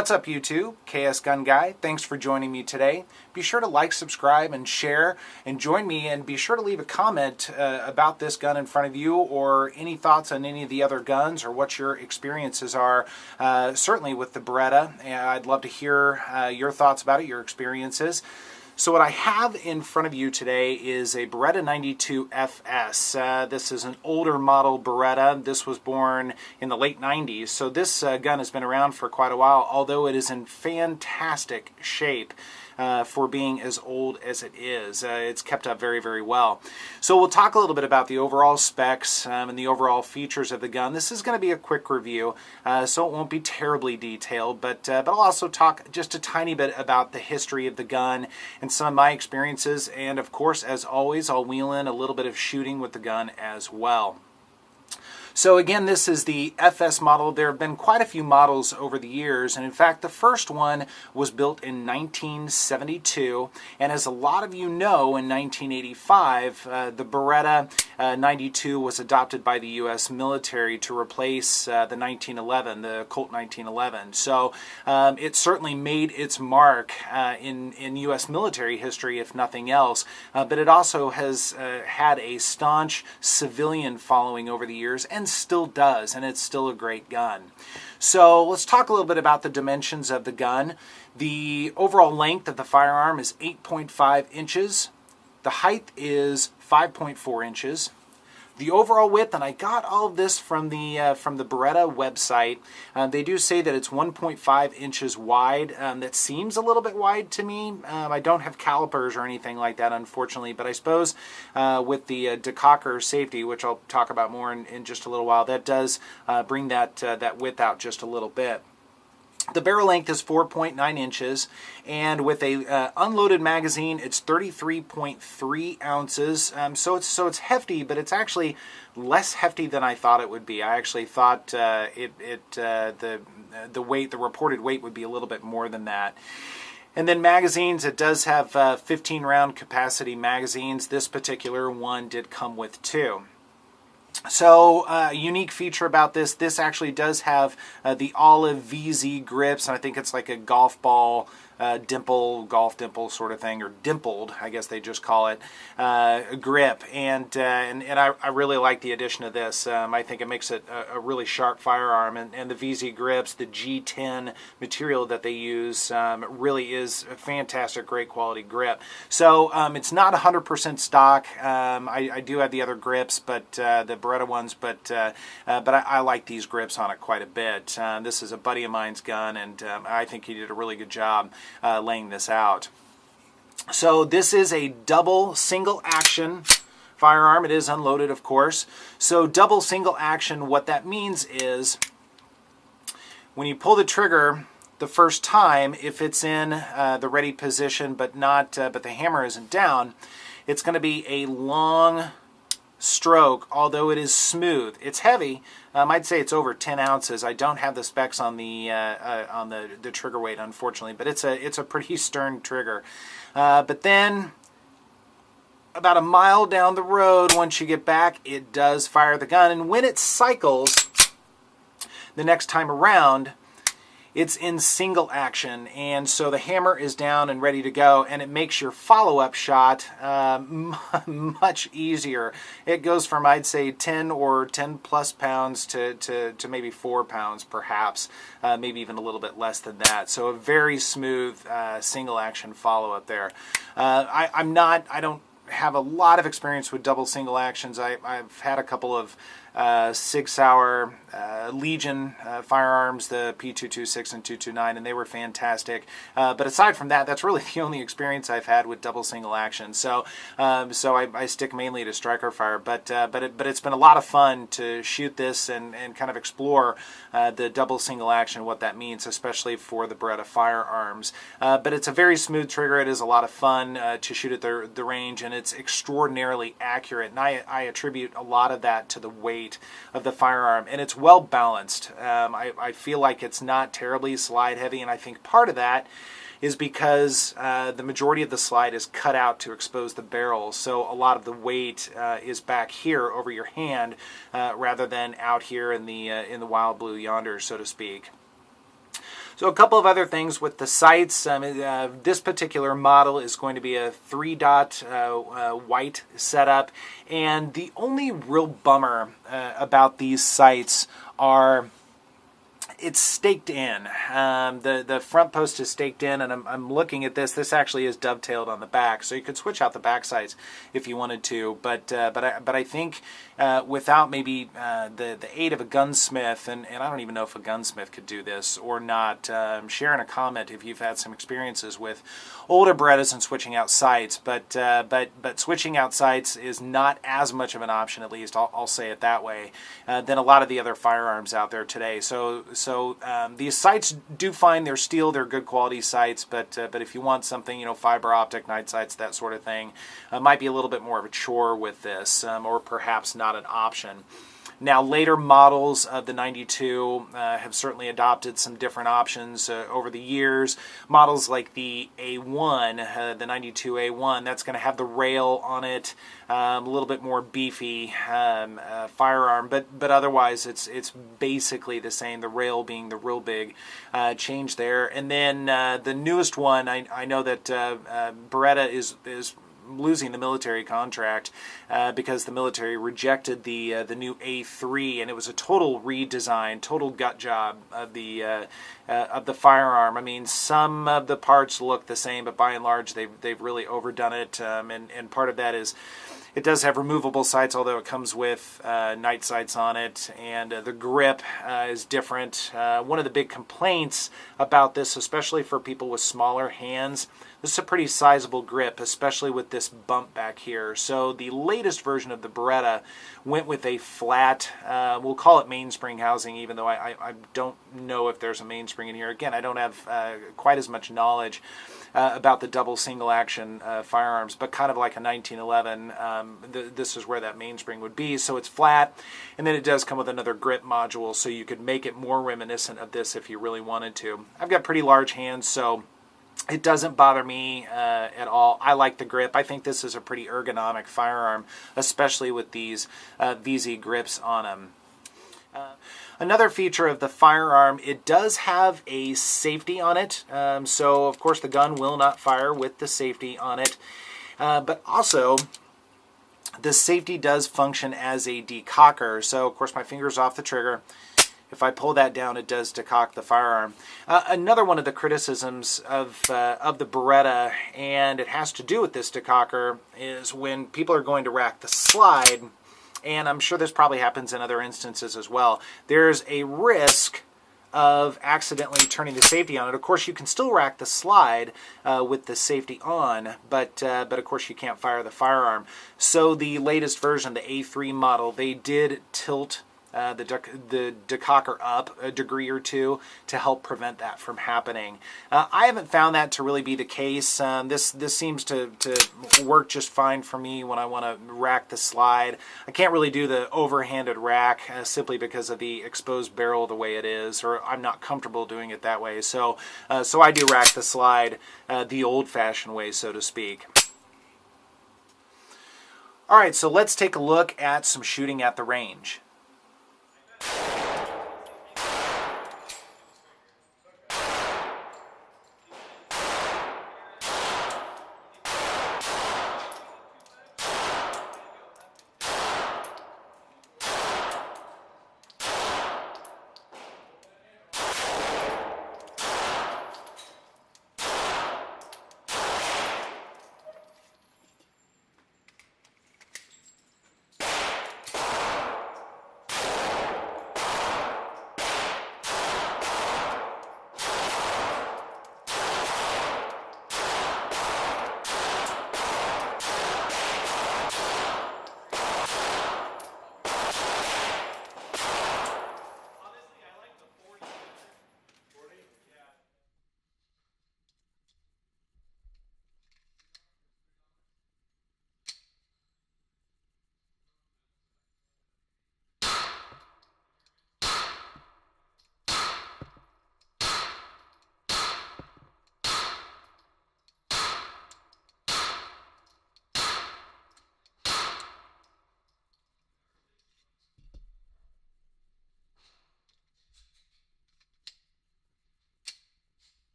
What's up YouTube? KS Gun Guy. Thanks for joining me today. Be sure to like, subscribe, and share, and join me, and be sure to leave a comment about this gun in front of you, or any thoughts on any of the other guns, or what your experiences are, certainly with the Beretta. I'd love to hear your thoughts about it, your experiences. So what I have in front of you today is a Beretta 92 FS. This is an older model Beretta. This was born in the late 90s, so this gun has been around for quite a while, although it is in fantastic shape. For being as old as it is. It's kept up very, very well. So we'll talk a little bit about the overall specs and the overall features of the gun. This is going to be a quick review, so it won't be terribly detailed, but I'll also talk just a tiny bit about the history of the gun and some of my experiences, and of course, as always, I'll wheel in a little bit of shooting with the gun as well. So again, this is the FS model. There have been quite a few models over the years, and in fact the first one was built in 1972, and as a lot of you know, in 1985 the Beretta 92 was adopted by the US military to replace the 1911, the Colt 1911. So it certainly made its mark in US military history, if nothing else, but it also has had a staunch civilian following over the years, and still does, and it's still a great gun. So let's talk a little bit about the dimensions of the gun. The overall length of the firearm is 8.5 inches. The height is 5.4 inches. The overall width, and I got all of this from the Beretta website, they do say that it's 1.5 inches wide. That seems a little bit wide to me. I don't have calipers or anything like that, unfortunately, but I suppose with the decocker safety, which I'll talk about more in just a little while, that does bring that width out just a little bit. The barrel length is 4.9 inches, and with a unloaded magazine, it's 33.3 ounces. So it's hefty, but it's actually less hefty than I thought it would be. I actually thought the reported weight would be a little bit more than that. And then magazines, it does have 15 round capacity magazines. This particular one did come with 2. So, a unique feature about this actually does have the olive VZ grips, and I think it's like a golf ball golf dimple sort of thing, or dimpled, I guess they just call it, grip, and I really like the addition of this. I think it makes it a really sharp firearm, and the VZ grips, the G10 material that they use, really is a fantastic, great quality grip. So it's not 100% stock. I do have the other grips, but the Beretta ones, but I like these grips on it quite a bit. This is a buddy of mine's gun, and I think he did a really good job laying this out. So this is a double single action firearm. It is unloaded, of course. So double single action, what that means is when you pull the trigger the first time, if it's in the ready position but the hammer isn't down, it's going to be a long stroke, although it is smooth. It's heavy. I'd say it's over 10 ounces. I don't have the specs on the trigger weight, unfortunately, but it's a pretty stern trigger. But then, about a mile down the road, once you get back, it does fire the gun, and when it cycles the next time around, it's in single action, and so the hammer is down and ready to go, and it makes your follow-up shot much easier. It goes from, I'd say, 10 or 10 plus pounds to maybe 4 pounds, perhaps, maybe even a little bit less than that. So a very smooth single action follow-up there. I don't have a lot of experience with double single actions. I've had a couple of Sig Sauer Legion firearms, the P226 and 229, and they were fantastic. But aside from that, that's really the only experience I've had with double single action. So I stick mainly to striker fire. But it's been a lot of fun to shoot this and kind of explore the double single action, what that means, especially for the Beretta firearms. But it's a very smooth trigger. It is a lot of fun to shoot at the range, and it's extraordinarily accurate. And I attribute a lot of that to the weight of the firearm, and it's well balanced. I feel like it's not terribly slide heavy, and I think part of that is because the majority of the slide is cut out to expose the barrel, so a lot of the weight is back here over your hand rather than out here in the wild blue yonder, so to speak. So a couple of other things with the sights. This particular model is going to be a 3-dot white setup, and the only real bummer about these sights are it's staked in. The front post is staked in, and I'm looking at this. This actually is dovetailed on the back, so you could switch out the back sights if you wanted to. But I think without maybe the aid of a gunsmith, and I don't even know if a gunsmith could do this or not. Share in a comment if you've had some experiences with older Berettas and switching out sights. But switching out sights is not as much of an option, at least I'll say it that way, than a lot of the other firearms out there today. So these sights do find their steel, they're good quality sights, but if you want something, fiber optic, night sights, that sort of thing, might be a little bit more of a chore with this, or perhaps not an option. Now, later models of the 92 have certainly adopted some different options over the years. Models like the A1, the 92 A1, that's going to have the rail on it, a little bit more beefy firearm, but otherwise it's basically the same, the rail being the real big change there. And then the newest one, I know that Beretta is losing the military contract because the military rejected the new A3, and it was a total redesign, total gut job of the firearm. I mean, some of the parts look the same, but by and large they've really overdone it, and part of that is it does have removable sights, although it comes with night sights on it, and the grip is different. One of the big complaints about this, especially for people with smaller hands, this is a pretty sizable grip, especially with this bump back here. So the latest version of the Beretta went with a flat, we'll call it mainspring housing, even though I don't know if there's a mainspring in here. Again, I don't have quite as much knowledge about the double single action firearms, but kind of like a 1911, this is where that mainspring would be. So it's flat, and then it does come with another grip module, so you could make it more reminiscent of this if you really wanted to. I've got pretty large hands, so it doesn't bother me at all. I like the grip. I think this is a pretty ergonomic firearm, especially with these VZ grips on them. Another feature of the firearm, it does have a safety on it. So, of course, the gun will not fire with the safety on it. But also, the safety does function as a decocker. So, of course, my finger's off the trigger. If I pull that down, it does decock the firearm. Another one of the criticisms of the Beretta, and it has to do with this decocker, is when people are going to rack the slide, and I'm sure this probably happens in other instances as well, there's a risk of accidentally turning the safety on. And of course, you can still rack the slide with the safety on, but of course you can't fire the firearm. So the latest version, the A3 model, they did tilt the decocker up a degree or two to help prevent that from happening. I haven't found that to really be the case. This seems to work just fine for me when I want to rack the slide. I can't really do the overhanded rack simply because of the exposed barrel the way it is, or I'm not comfortable doing it that way. So I do rack the slide the old-fashioned way, so to speak. All right, so let's take a look at some shooting at the range.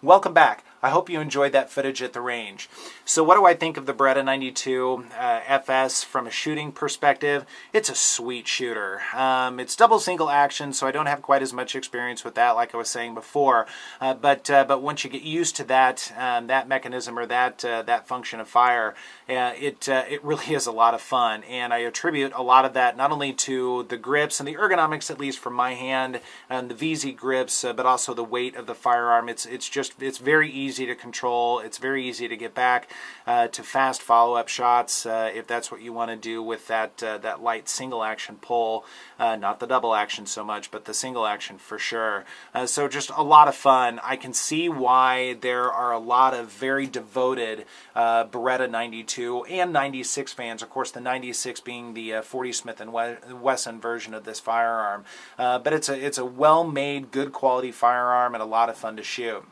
welcome back. I hope you enjoyed that footage at the range. So what do I think of the Beretta 92 FS from a shooting perspective? It's a sweet shooter. It's double single action, so I don't have quite as much experience with that, like I was saying before. But once you get used to that that mechanism or that function of fire, it really is a lot of fun. And I attribute a lot of that not only to the grips and the ergonomics, at least from my hand, and the VZ grips, but also the weight of the firearm. It's very easy to control. It's very easy to get back to fast follow-up shots if that's what you want to do with that light single action pull, not the double action so much, but the single action for sure. So just a lot of fun. I can see why there are a lot of very devoted Beretta 92 and 96 fans. Of course, the 96 being the 40 Smith & Wesson version of this firearm, but it's a well-made, good quality firearm and a lot of fun to shoot.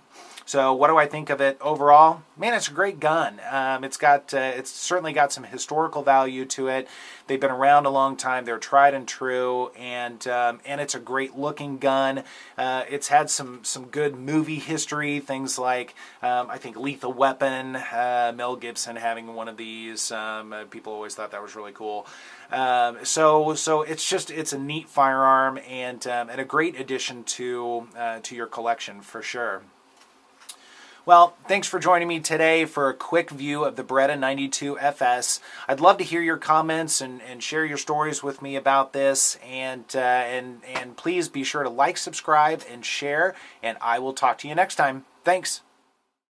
So what do I think of it overall? Man, it's a great gun. It's certainly got some historical value to it. They've been around a long time. They're tried and true, and it's a great looking gun. It's had some good movie history. Things like I think Lethal Weapon, Mel Gibson having one of these. People always thought that was really cool. So it's a neat firearm and a great addition to your collection for sure. Well, thanks for joining me today for a quick view of the Beretta 92 FS. I'd love to hear your comments and share your stories with me about this. And please be sure to like, subscribe, and share. And I will talk to you next time. Thanks.